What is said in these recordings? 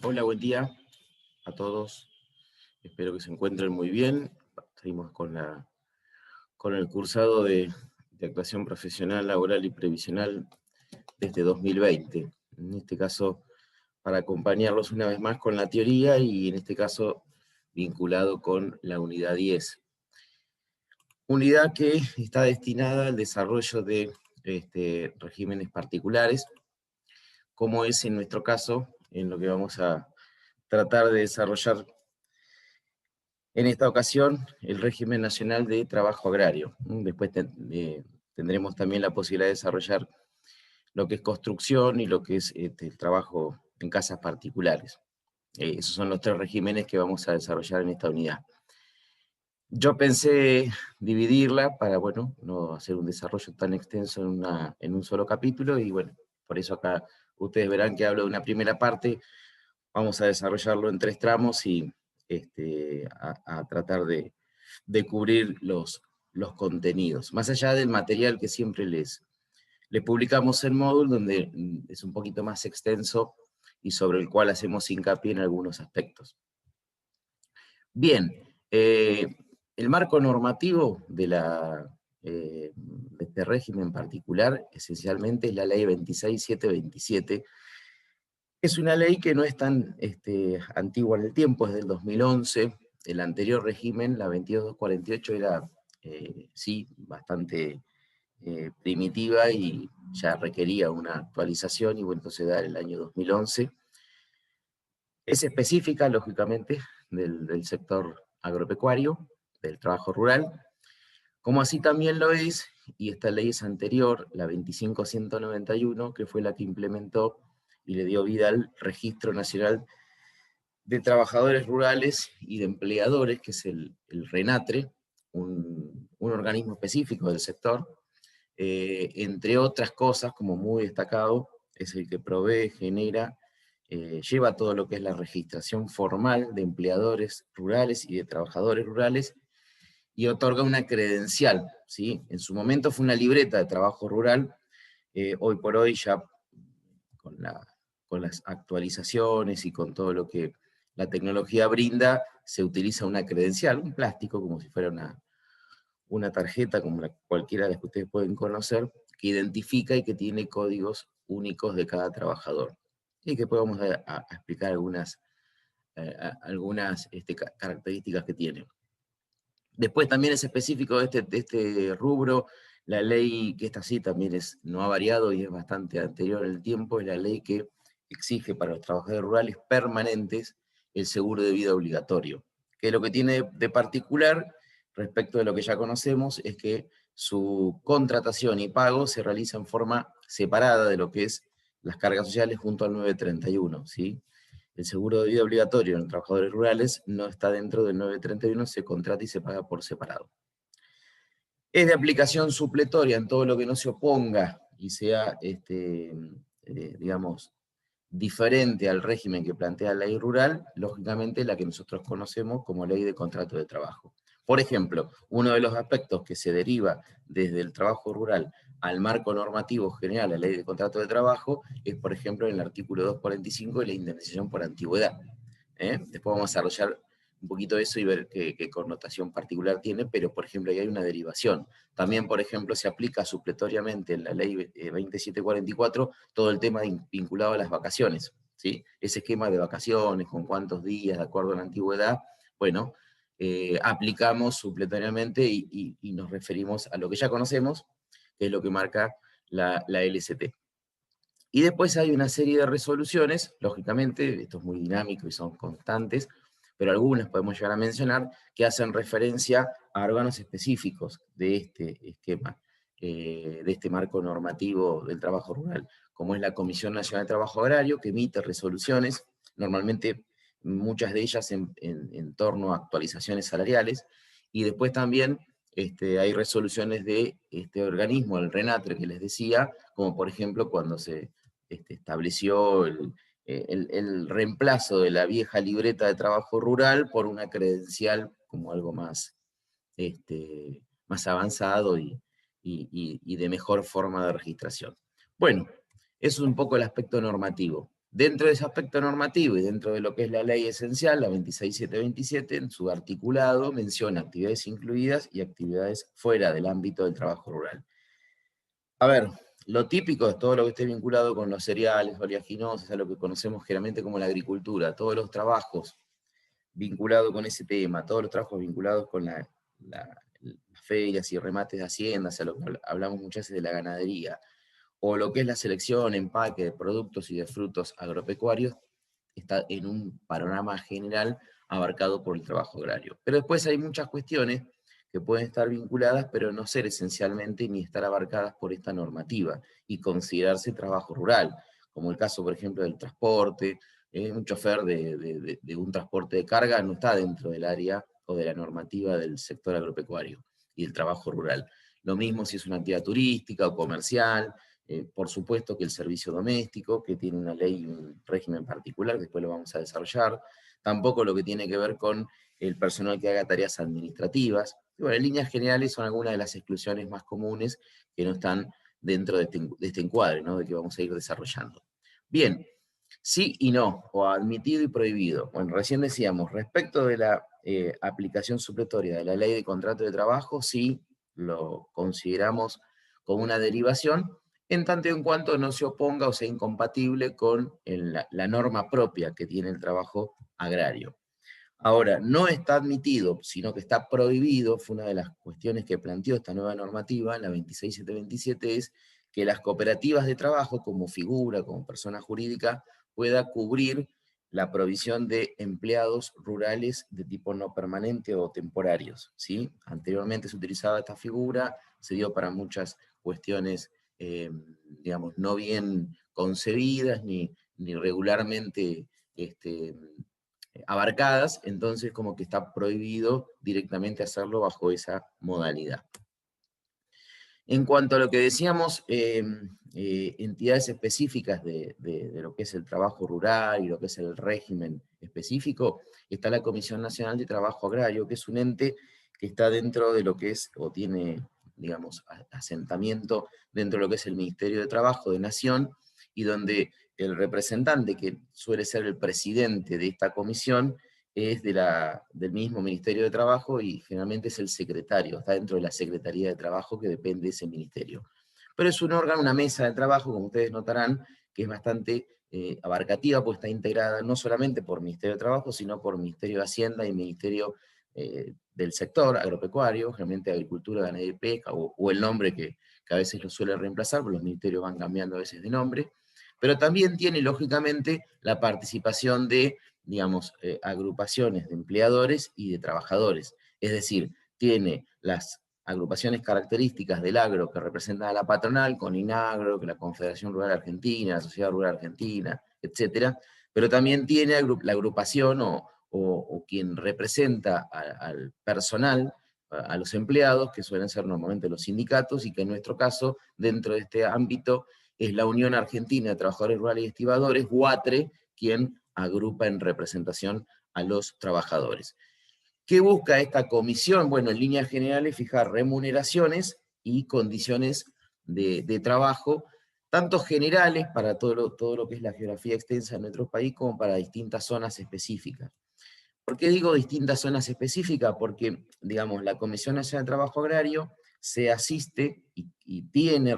Hola, buen día a todos. Espero que se encuentren muy bien. Seguimos con el cursado de actuación profesional, laboral y previsional desde 2020. En este caso, para acompañarlos una vez más con la teoría y en este caso vinculado con la unidad 10. Unidad que está destinada al desarrollo de regímenes particulares, como es en nuestro caso, en lo que vamos a tratar de desarrollar en esta ocasión, el régimen nacional de trabajo agrario. Después tendremos también la posibilidad de desarrollar lo que es construcción y lo que es el trabajo en casas particulares. Esos son los tres regímenes que vamos a desarrollar en esta unidad. Yo pensé dividirla para, bueno, no hacer un desarrollo tan extenso en un solo capítulo, y bueno, por eso acá ustedes verán que hablo de una primera parte. Vamos a desarrollarlo en tres tramos y a tratar de cubrir los contenidos. Más allá del material que siempre les publicamos en Moodle, donde es un poquito más extenso y sobre el cual hacemos hincapié en algunos aspectos. Bien, el marco normativo de este régimen particular, esencialmente es la ley 26727. Es una ley que no es tan antigua en el tiempo, es del 2011. El anterior régimen, la 22248, era sí, bastante primitiva y ya requería una actualización, y bueno, entonces da el año 2011. Es específica, lógicamente, del sector agropecuario, del trabajo rural, como así también lo es, y esta ley es anterior, la 25191, que fue la que implementó y le dio vida al Registro Nacional de Trabajadores Rurales y de Empleadores, que es el RENATRE, un organismo específico del sector. Entre otras cosas, como muy destacado, es el que provee, genera, lleva todo lo que es la registración formal de empleadores rurales y de trabajadores rurales, y otorga una credencial, ¿sí? En su momento fue una libreta de trabajo rural. Hoy por hoy ya con las actualizaciones y con todo lo que la tecnología brinda, se utiliza una credencial, un plástico, como si fuera una tarjeta, como cualquiera de las que ustedes pueden conocer, que identifica y que tiene códigos únicos de cada trabajador. Y que podemos a explicar algunas características que tiene. Después también es específico de este rubro, la ley, que esta sí también no ha variado y es bastante anterior en el tiempo, es la ley que exige para los trabajadores rurales permanentes el seguro de vida obligatorio. Que lo que tiene de particular respecto de lo que ya conocemos es que su contratación y pago se realiza en forma separada de lo que es las cargas sociales junto al 931, ¿sí? El seguro de vida obligatorio en los trabajadores rurales no está dentro del 931, se contrata y se paga por separado. Es de aplicación supletoria en todo lo que no se oponga y sea, digamos, diferente al régimen que plantea la ley rural, lógicamente la que nosotros conocemos como ley de contrato de trabajo. Por ejemplo, uno de los aspectos que se deriva desde el trabajo rural al marco normativo general, la ley de contrato de trabajo, es, por ejemplo, en el artículo 245 de la indemnización por antigüedad. Después vamos a desarrollar un poquito eso y ver qué connotación particular tiene, pero, por ejemplo, ahí hay una derivación. También, por ejemplo, se aplica supletoriamente en la ley 2744 todo el tema vinculado a las vacaciones, ¿sí? Ese esquema de vacaciones, con cuántos días, de acuerdo a la antigüedad, bueno, aplicamos supletoriamente y nos referimos a lo que ya conocemos, que es lo que marca la LCT. Y después hay una serie de resoluciones, lógicamente, esto es muy dinámico y son constantes, pero algunas podemos llegar a mencionar, que hacen referencia a órganos específicos de este esquema, de este marco normativo del trabajo rural, como es la Comisión Nacional de Trabajo Agrario, que emite resoluciones, normalmente muchas de ellas en torno a actualizaciones salariales, y después también hay resoluciones de este organismo, el RENATRE, que les decía, como por ejemplo cuando se estableció el reemplazo de la vieja libreta de trabajo rural por una credencial como algo más, más avanzado y de mejor forma de registración. Bueno, eso es un poco el aspecto normativo. Dentro de ese aspecto normativo y dentro de lo que es la ley esencial, la 26727, en su articulado menciona actividades incluidas y actividades fuera del ámbito del trabajo rural. A ver, lo típico es todo lo que esté vinculado con los cereales, oleaginosas, a lo que conocemos generalmente como la agricultura, todos los trabajos vinculados con ese tema, todos los trabajos vinculados con las ferias y remates de haciendas, a lo que hablamos muchas veces de la ganadería, o lo que es la selección, empaque de productos y de frutos agropecuarios, está en un panorama general abarcado por el trabajo agrario. Pero después hay muchas cuestiones que pueden estar vinculadas, pero no ser esencialmente ni estar abarcadas por esta normativa, y considerarse trabajo rural, como el caso, por ejemplo, del transporte. Un chofer de un transporte de carga no está dentro del área o de la normativa del sector agropecuario y del trabajo rural. Lo mismo si es una actividad turística o comercial. Por supuesto que el servicio doméstico, que tiene una ley y un régimen particular, que después lo vamos a desarrollar. Tampoco lo que tiene que ver con el personal que haga tareas administrativas. Y bueno, en líneas generales son algunas de las exclusiones más comunes que no están dentro de este encuadre, ¿no?, de que vamos a ir desarrollando. Bien, sí y no, o admitido y prohibido. Bueno, recién decíamos, respecto de la aplicación supletoria de la ley de contrato de trabajo, sí lo consideramos como una derivación, en tanto y en cuanto no se oponga o sea incompatible con la norma propia que tiene el trabajo agrario. Ahora, no está admitido, sino que está prohibido, fue una de las cuestiones que planteó esta nueva normativa, la 26727, es que las cooperativas de trabajo, como figura, como persona jurídica, pueda cubrir la provisión de empleados rurales de tipo no permanente o temporarios, ¿sí? Anteriormente se utilizaba esta figura, se dio para muchas cuestiones, digamos, no bien concebidas, ni regularmente abarcadas, entonces como que está prohibido directamente hacerlo bajo esa modalidad. En cuanto a lo que decíamos, entidades específicas de lo que es el trabajo rural y lo que es el régimen específico, está la Comisión Nacional de Trabajo Agrario, que es un ente que está dentro de lo que es, o tiene, digamos, asentamiento dentro de lo que es el Ministerio de Trabajo de Nación, y donde el representante, que suele ser el presidente de esta comisión, es del mismo Ministerio de Trabajo, y generalmente es el secretario, está dentro de la Secretaría de Trabajo que depende de ese ministerio. Pero es un órgano, una mesa de trabajo, como ustedes notarán, que es bastante abarcativa, pues está integrada no solamente por Ministerio de Trabajo, sino por Ministerio de Hacienda y Ministerio del sector agropecuario, generalmente Agricultura, Ganadería y Pesca, o el nombre que a veces lo suele reemplazar, porque los ministerios van cambiando a veces de nombre. Pero también tiene, lógicamente, la participación de, digamos, agrupaciones de empleadores y de trabajadores. Es decir, tiene las agrupaciones características del agro que representan a la patronal, con INAGRO, que la Confederación Rural Argentina, la Sociedad Rural Argentina, etc. Pero también tiene la agrupación o quien representa al personal, a los empleados, que suelen ser normalmente los sindicatos, y que en nuestro caso, dentro de este ámbito, es la Unión Argentina de Trabajadores Rurales y Estibadores, UATRE, quien agrupa en representación a los trabajadores. ¿Qué busca esta comisión? Bueno, en líneas generales, fijar remuneraciones y condiciones de trabajo, tanto generales para todo lo que es la geografía extensa de nuestro país, como para distintas zonas específicas. ¿Por qué digo distintas zonas específicas? Porque, digamos, la Comisión Nacional de Trabajo Agrario se asiste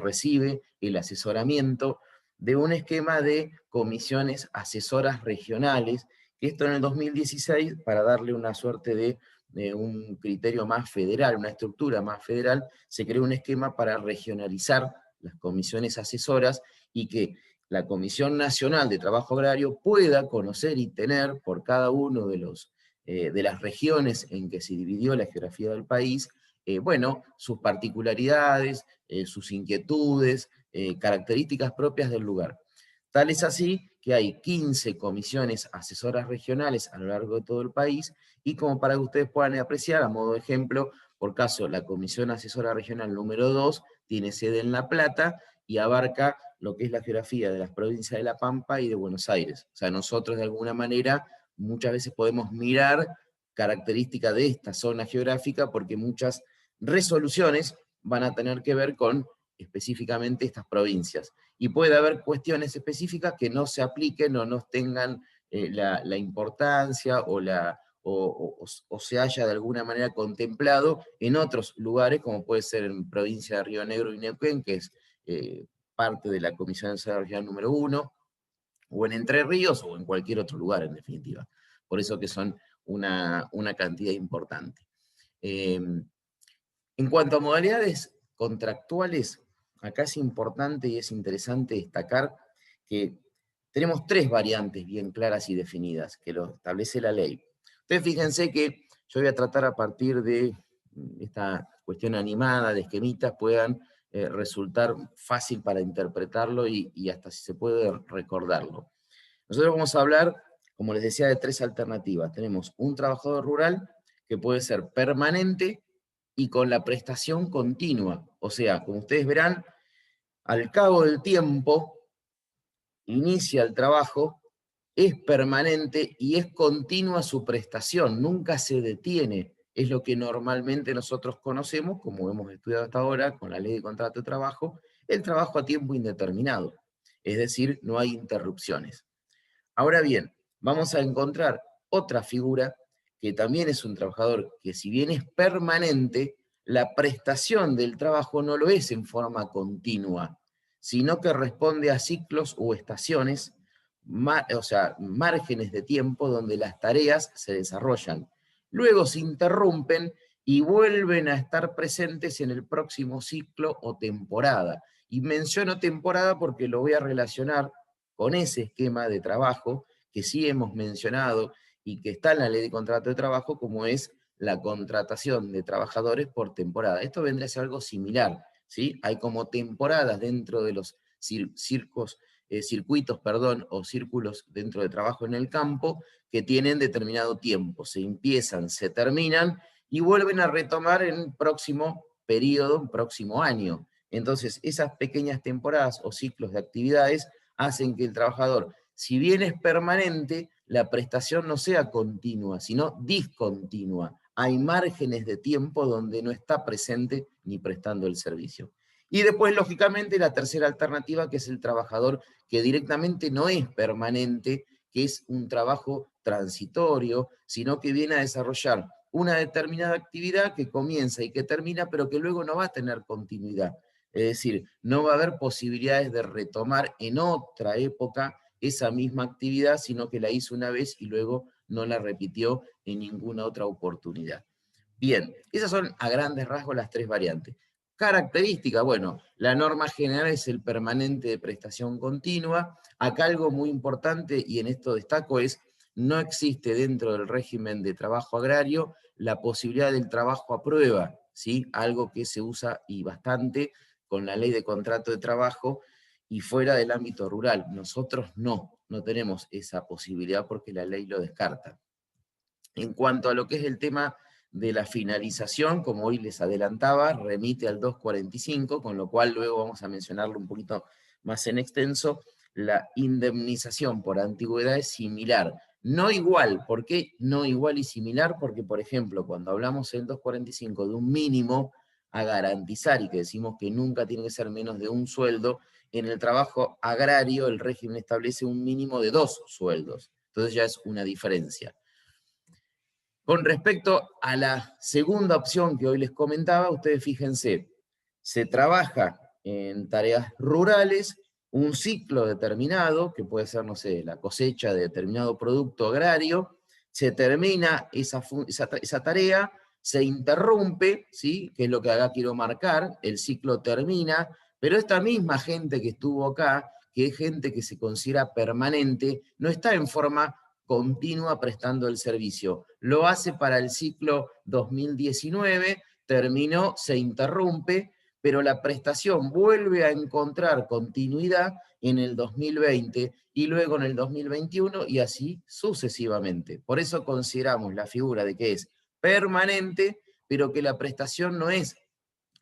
recibe el asesoramiento de un esquema de comisiones asesoras regionales, que esto en el 2016, para darle una suerte de un criterio más federal, una estructura más federal, se creó un esquema para regionalizar las comisiones asesoras, y que la Comisión Nacional de Trabajo Agrario pueda conocer y tener por cada uno de las regiones en que se dividió la geografía del país, bueno, sus particularidades, sus inquietudes, características propias del lugar. Tal es así que hay 15 comisiones asesoras regionales a lo largo de todo el país, y como para que ustedes puedan apreciar, a modo de ejemplo, por caso, la Comisión Asesora Regional número 2 tiene sede en La Plata y abarca lo que es la geografía de las provincias de La Pampa y de Buenos Aires. O sea, nosotros de alguna manera muchas veces podemos mirar características de esta zona geográfica, porque muchas resoluciones van a tener que ver con específicamente estas provincias. y puede haber cuestiones específicas que no se apliquen o no tengan la importancia o se haya de alguna manera contemplado en otros lugares, como puede ser en provincia de Río Negro y Neuquén, que es parte de la Comisión de Desarrollo número 1, o en Entre Ríos, o en cualquier otro lugar, en definitiva. Por eso que son una cantidad importante. En cuanto a modalidades contractuales, acá es importante y es interesante destacar que tenemos 3 variantes bien claras y definidas, que lo establece la ley. Ustedes fíjense que yo voy a tratar a partir de esta cuestión animada, de esquemitas, puedan resultar fácil para interpretarlo y hasta si se puede recordarlo. Nosotros vamos a hablar, como les decía, de 3 alternativas. Tenemos un trabajador rural que puede ser permanente y con la prestación continua. O sea, como ustedes verán, al cabo del tiempo, inicia el trabajo, es permanente y es continua su prestación, nunca se detiene. Es lo que normalmente nosotros conocemos, como hemos estudiado hasta ahora con la ley de contrato de trabajo, el trabajo a tiempo indeterminado. Es decir, no hay interrupciones. Ahora bien, vamos a encontrar otra figura que también es un trabajador que, si bien es permanente, la prestación del trabajo no lo es en forma continua, sino que responde a ciclos o estaciones, o sea, márgenes de tiempo donde las tareas se desarrollan. Luego se interrumpen y vuelven a estar presentes en el próximo ciclo o temporada. Y menciono temporada porque lo voy a relacionar con ese esquema de trabajo que sí hemos mencionado y que está en la ley de contrato de trabajo, como es la contratación de trabajadores por temporada. Esto vendría a ser algo similar, ¿sí? Hay como temporadas dentro de los circuitos, o círculos dentro de trabajo en el campo que tienen determinado tiempo. Se empiezan, se terminan y vuelven a retomar en un próximo periodo, un próximo año. Entonces, esas pequeñas temporadas o ciclos de actividades hacen que el trabajador, si bien es permanente, la prestación no sea continua, sino discontinua. Hay márgenes de tiempo donde no está presente ni prestando el servicio. Y después, lógicamente, la tercera alternativa, que es el trabajador que directamente no es permanente, que es un trabajo transitorio, sino que viene a desarrollar una determinada actividad que comienza y que termina, pero que luego no va a tener continuidad. Es decir, no va a haber posibilidades de retomar en otra época esa misma actividad, sino que la hizo una vez y luego no la repitió en ninguna otra oportunidad. Bien, esas son a grandes rasgos las 3 variantes. Característica, bueno, la norma general es el permanente de prestación continua. Acá algo muy importante, y en esto destaco, es no existe dentro del régimen de trabajo agrario la posibilidad del trabajo a prueba, ¿sí? Algo que se usa y bastante con la ley de contrato de trabajo y fuera del ámbito rural. Nosotros no tenemos esa posibilidad porque la ley lo descarta. En cuanto a lo que es el tema de la finalización, como hoy les adelantaba, remite al 245, con lo cual luego vamos a mencionarlo un poquito más en extenso. La indemnización por antigüedad es similar, no igual. ¿Por qué no igual y similar? Porque, por ejemplo, cuando hablamos en el 245 de un mínimo a garantizar, y que decimos que nunca tiene que ser menos de un sueldo, en el trabajo agrario el régimen establece un mínimo de 2 sueldos. Entonces ya es una diferencia. Con respecto a la segunda opción que hoy les comentaba, ustedes fíjense, se trabaja en tareas rurales, un ciclo determinado, que puede ser, no sé, la cosecha de determinado producto agrario, se termina esa tarea, se interrumpe, ¿sí? Que es lo que acá quiero marcar, el ciclo termina, pero esta misma gente que estuvo acá, que es gente que se considera permanente, no está en forma continua prestando el servicio. Lo hace para el ciclo 2019, terminó, se interrumpe, pero la prestación vuelve a encontrar continuidad en el 2020 y luego en el 2021 y así sucesivamente. Por eso consideramos la figura de que es permanente, pero que la prestación no es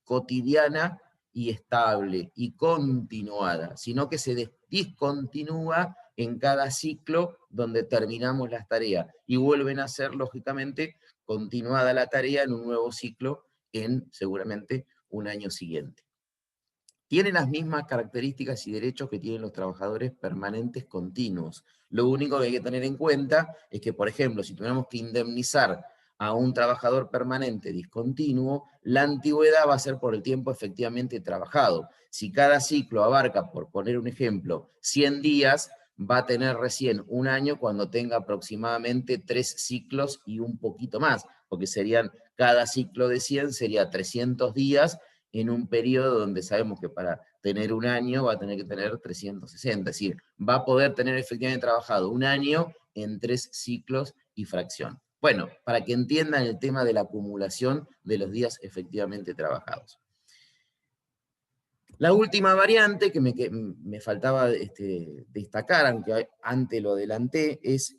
cotidiana y estable y continuada, sino que se discontinúa en cada ciclo donde terminamos las tareas y vuelven a ser, lógicamente, continuada la tarea en un nuevo ciclo en seguramente un año siguiente. tiene las mismas características y derechos que tienen los trabajadores permanentes continuos. Lo único que hay que tener en cuenta es que, por ejemplo, si tuviéramos que indemnizar a un trabajador permanente discontinuo, la antigüedad va a ser por el tiempo efectivamente trabajado. Si cada ciclo abarca, por poner un ejemplo, 100 días, va a tener recién un año cuando tenga aproximadamente 3 ciclos y un poquito más, porque serían, cada ciclo de 100 sería 300 días en un periodo donde sabemos que para tener un año va a tener que tener 360, es decir, va a poder tener efectivamente trabajado un año en 3 ciclos y fracción. Bueno, para que entiendan el tema de la acumulación de los días efectivamente trabajados. La última variante que me faltaba destacar, aunque antes lo adelanté, es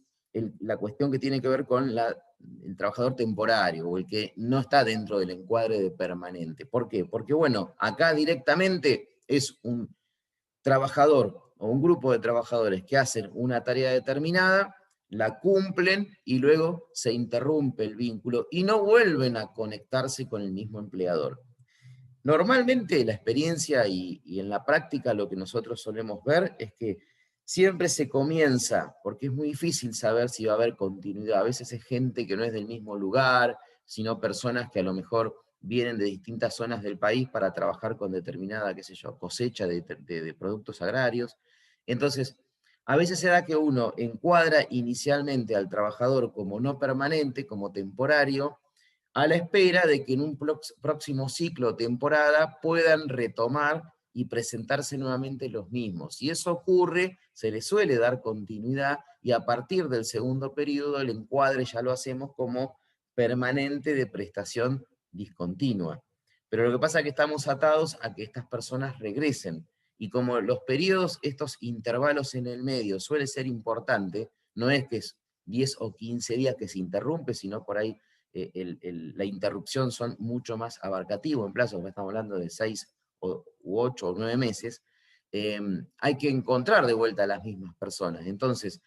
la cuestión que tiene que ver con el trabajador temporario, o el que no está dentro del encuadre de permanente. ¿Por qué? Porque, bueno, acá directamente es un trabajador o un grupo de trabajadores que hacen una tarea determinada, la cumplen y luego se interrumpe el vínculo y no vuelven a conectarse con el mismo empleador. Normalmente la experiencia y en la práctica lo que nosotros solemos ver es que siempre se comienza, porque es muy difícil saber si va a haber continuidad. A veces es gente que no es del mismo lugar, sino personas que a lo mejor vienen de distintas zonas del país para trabajar con determinada, qué sé yo, cosecha de productos agrarios. Entonces, a veces se da que uno encuadra inicialmente al trabajador como no permanente, como temporario, a la espera de que en un próximo ciclo o temporada puedan retomar y presentarse nuevamente los mismos. Si eso ocurre, se le suele dar continuidad y a partir del segundo periodo el encuadre ya lo hacemos como permanente de prestación discontinua. Pero lo que pasa es que estamos atados a que estas personas regresen. Y como los periodos, estos intervalos en el medio suele ser importante, no es que es 10 o 15 días que se interrumpe, sino por ahí la interrupción son mucho más abarcativos en plazos, estamos hablando de 6 u 8 o 9 meses, hay que encontrar de vuelta a las mismas personas. Entonces,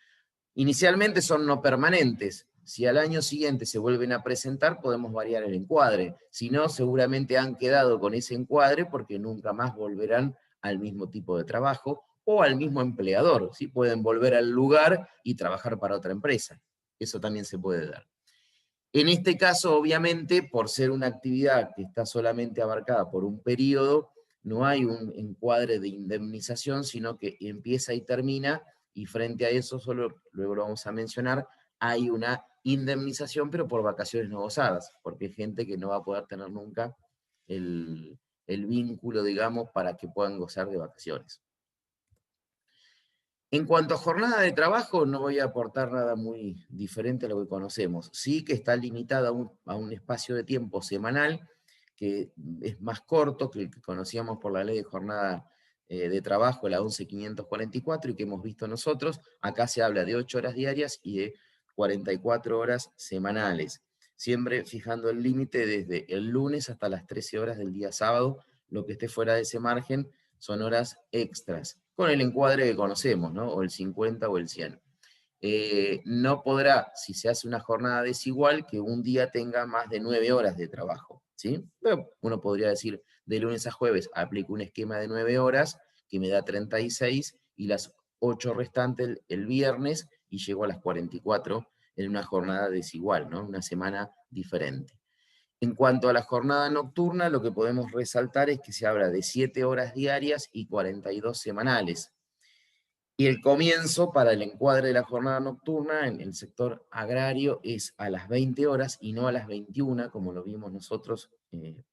inicialmente son no permanentes. Si al año siguiente se vuelven a presentar, podemos variar el encuadre. Si no, seguramente han quedado con ese encuadre porque nunca más volverán al mismo tipo de trabajo o al mismo empleador. ¿Sí? Pueden volver al lugar y trabajar para otra empresa. Eso también se puede dar. En este caso, obviamente, por ser una actividad que está solamente abarcada por un periodo, no hay un encuadre de indemnización, sino que empieza y termina, y frente a eso, solo luego lo vamos a mencionar, hay una indemnización, pero por vacaciones no gozadas, porque hay gente que no va a poder tener nunca el vínculo, digamos, para que puedan gozar de vacaciones. En cuanto a jornada de trabajo, no voy a aportar nada muy diferente a lo que conocemos. Sí que está limitada a un espacio de tiempo semanal, que es más corto que el que conocíamos por la ley de jornada de trabajo, la 11.544, y que hemos visto nosotros. Acá se habla de 8 horas diarias y de 44 horas semanales, siempre fijando el límite desde el lunes hasta las 13 horas del día sábado. Lo que esté fuera de ese margen son horas extras, con el encuadre que conocemos, ¿no? O el 50 o el 100. No podrá, si se hace una jornada desigual, que un día tenga más de 9 horas de trabajo, ¿sí? Bueno, uno podría decir, de lunes a jueves aplico un esquema de 9 horas, que me da 36, y las 8 restantes el viernes, y llego a las 44 en una jornada desigual, ¿no? Una semana diferente. En cuanto a la jornada nocturna, lo que podemos resaltar es que se habla de 7 horas diarias y 42 semanales. Y el comienzo para el encuadre de la jornada nocturna en el sector agrario es a las 20 horas y no a las 21, como lo vimos nosotros en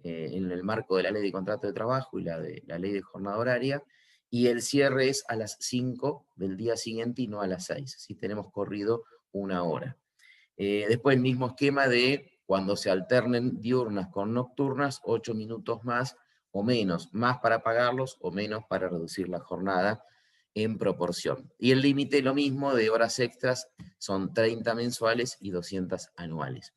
el marco de la ley de contrato de trabajo y la ley de jornada horaria. Y el cierre es a las 5 del día siguiente y no a las 6, si tenemos corrido una hora. Después el mismo esquema de cuando se alternen diurnas con nocturnas, 8 minutos más o menos, más para pagarlos o menos para reducir la jornada en proporción. Y el límite lo mismo de horas extras, son 30 mensuales y 200 anuales.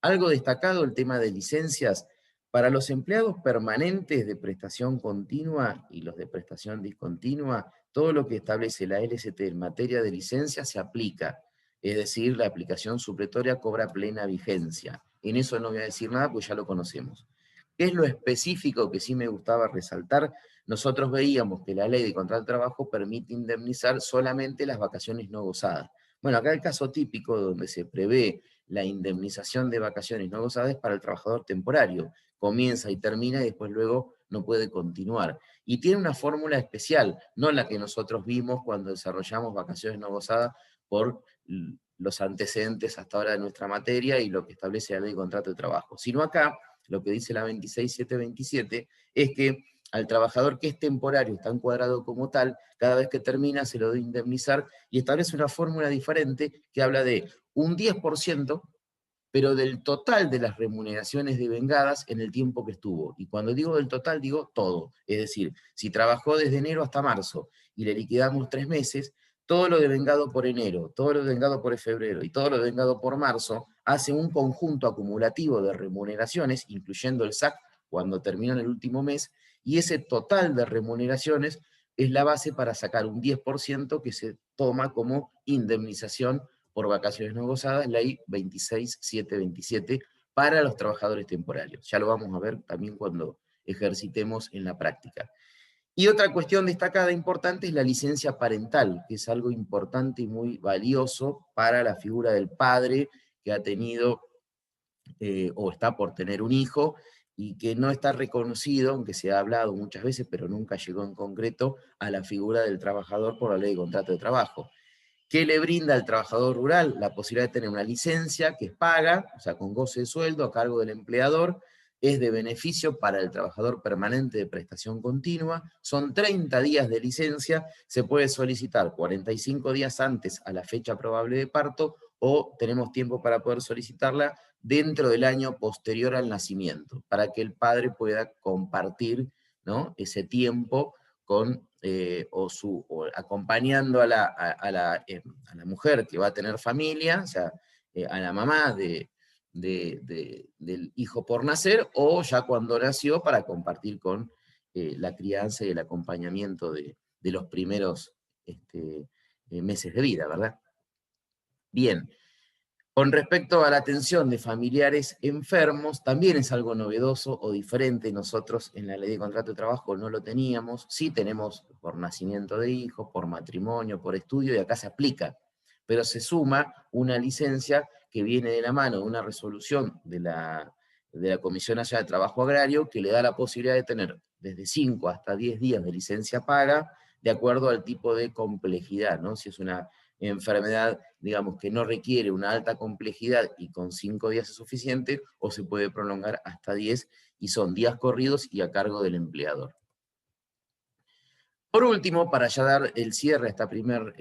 Algo destacado, el tema de licencias. Para los empleados permanentes de prestación continua y los de prestación discontinua, todo lo que establece la LST en materia de licencia se aplica. Es decir, la aplicación supletoria cobra plena vigencia. En eso no voy a decir nada, pues ya lo conocemos. ¿Qué es lo específico que sí me gustaba resaltar? Nosotros veíamos que la ley de contrato de trabajo permite indemnizar solamente las vacaciones no gozadas. Bueno, acá el caso típico donde se prevé la indemnización de vacaciones no gozadas es para el trabajador temporario. Comienza y termina y después luego no puede continuar. Y tiene una fórmula especial, no la que nosotros vimos cuando desarrollamos vacaciones no gozadas por los antecedentes hasta ahora de nuestra materia y lo que establece la ley de contrato de trabajo, sino acá lo que dice la 26727 es que al trabajador que es temporario, está encuadrado como tal, cada vez que termina se lo debe indemnizar y establece una fórmula diferente que habla de un 10%, pero del total de las remuneraciones devengadas en el tiempo que estuvo. Y cuando digo del total, digo todo. Es decir, si trabajó desde enero hasta marzo y le liquidamos 3 meses, todo lo devengado por enero, todo lo devengado por febrero y todo lo devengado por marzo, hace un conjunto acumulativo de remuneraciones, incluyendo el SAC cuando terminó en el último mes, y ese total de remuneraciones es la base para sacar un 10% que se toma como indemnización por vacaciones no gozadas, ley 26727, para los trabajadores temporarios. Ya lo vamos a ver también cuando ejercitemos en la práctica. Y otra cuestión destacada importante es la licencia parental, que es algo importante y muy valioso para la figura del padre que ha tenido o está por tener un hijo y que no está reconocido, aunque se ha hablado muchas veces, pero nunca llegó en concreto a la figura del trabajador por la ley de contrato de trabajo. ¿Qué le brinda al trabajador rural? La posibilidad de tener una licencia que es paga, o sea, con goce de sueldo a cargo del empleador, es de beneficio para el trabajador permanente de prestación continua, son 30 días de licencia, se puede solicitar 45 días antes a la fecha probable de parto, o tenemos tiempo para poder solicitarla dentro del año posterior al nacimiento, para que el padre pueda compartir, ¿no?, ese tiempo con, o acompañando a la mujer que va a tener familia, o sea, a la mamá del hijo por nacer, o ya cuando nació para compartir con la crianza y el acompañamiento de los primeros meses de vida, ¿verdad? Bien. Con respecto a la atención de familiares enfermos, también es algo novedoso o diferente. Nosotros en la ley de contrato de trabajo no lo teníamos. Sí tenemos por nacimiento de hijos, por matrimonio, por estudio, y acá se aplica. Pero se suma una licencia que viene de la mano de una resolución de la Comisión Nacional de Trabajo Agrario que le da la posibilidad de tener desde 5 hasta 10 días de licencia paga de acuerdo al tipo de complejidad, ¿no? Si es una enfermedad, digamos, que no requiere una alta complejidad y con 5 días es suficiente, o se puede prolongar hasta 10, y son días corridos y a cargo del empleador. Por último, para ya dar el cierre a esta primera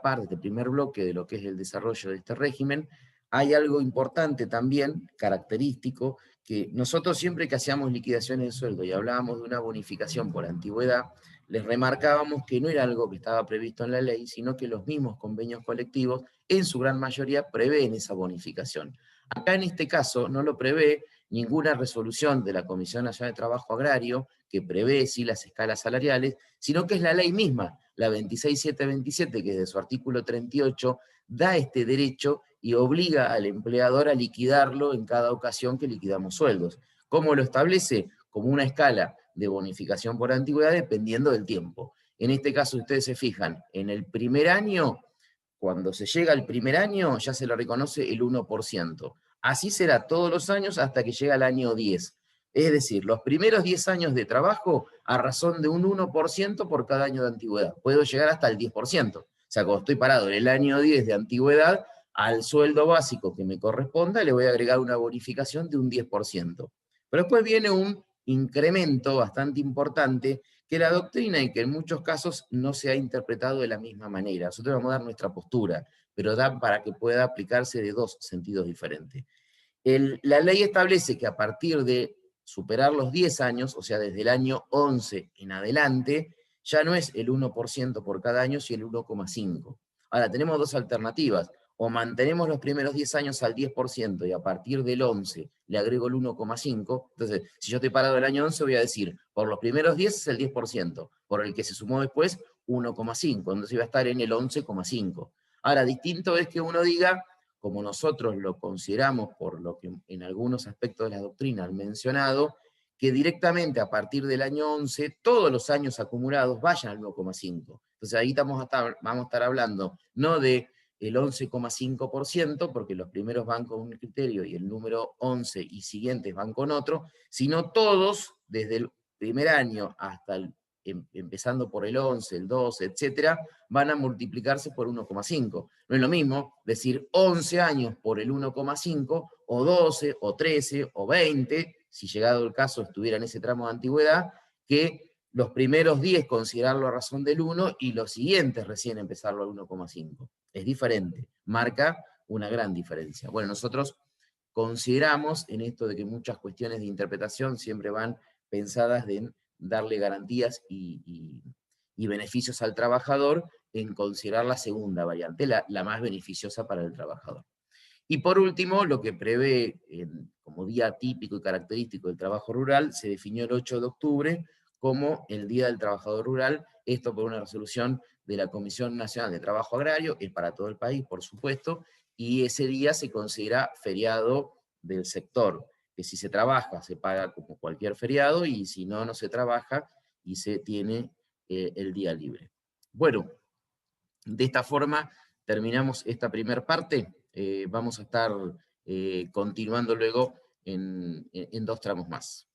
parte, este primer bloque de lo que es el desarrollo de este régimen, hay algo importante también, característico, que nosotros siempre que hacíamos liquidaciones de sueldo y hablábamos de una bonificación por antigüedad, les remarcábamos que no era algo que estaba previsto en la ley, sino que los mismos convenios colectivos, en su gran mayoría, prevén esa bonificación. Acá en este caso no lo prevé ninguna resolución de la Comisión Nacional de Trabajo Agrario, que prevé sí las escalas salariales, sino que es la ley misma, la 26727, que desde su artículo 38 da este derecho y obliga al empleador a liquidarlo en cada ocasión que liquidamos sueldos. ¿Cómo lo establece? Como una escala de bonificación por antigüedad dependiendo del tiempo. En este caso, ustedes se fijan, en el primer año, cuando se llega al primer año, ya se le reconoce el 1%. Así será todos los años hasta que llega el año 10. Es decir, los primeros 10 años de trabajo a razón de un 1% por cada año de antigüedad. Puedo llegar hasta el 10%. O sea, cuando estoy parado en el año 10 de antigüedad, al sueldo básico que me corresponda le voy a agregar una bonificación de un 10%. Pero después viene un incremento bastante importante que la doctrina y que en muchos casos no se ha interpretado de la misma manera. Nosotros vamos a dar nuestra postura, pero da para que pueda aplicarse de dos sentidos diferentes. La ley establece que a partir de superar los 10 años, o sea, desde el año 11 en adelante, ya no es el 1% por cada año, sino el 1,5. Ahora, tenemos dos alternativas. O mantenemos los primeros 10 años al 10% y a partir del 11 le agrego el 1,5. Entonces, si yo estoy parado el año 11, voy a decir, por los primeros 10 es el 10%, por el que se sumó después, 1,5. Entonces iba a estar en el 11,5. Ahora, distinto es que uno diga, como nosotros lo consideramos, por lo que en algunos aspectos de la doctrina han mencionado, que directamente a partir del año 11, todos los años acumulados vayan al 1,5. Entonces ahí vamos a estar hablando no de el 11,5%, porque los primeros van con un criterio y el número 11 y siguientes van con otro, sino todos, desde el primer año hasta empezando por el 11, el 12, etcétera, van a multiplicarse por 1,5. No es lo mismo decir 11 años por el 1,5, o 12, o 13, o 20, si llegado el caso estuviera en ese tramo de antigüedad, que los primeros 10 considerarlo a razón del 1 y los siguientes recién empezarlo al 1,5. Es diferente, marca una gran diferencia. Bueno, nosotros consideramos en esto de que muchas cuestiones de interpretación siempre van pensadas en darle garantías y beneficios al trabajador, en considerar la segunda variante, la más beneficiosa para el trabajador. Y por último, lo que prevé como día típico y característico del trabajo rural, se definió el 8 de octubre como el Día del Trabajador Rural, esto por una resolución de la Comisión Nacional de Trabajo Agrario, es para todo el país, por supuesto, y ese día se considera feriado del sector, que si se trabaja se paga como cualquier feriado, y si no, no se trabaja y se tiene el día libre. Bueno, de esta forma terminamos esta primera parte. Vamos a estar continuando luego en 2 tramos más.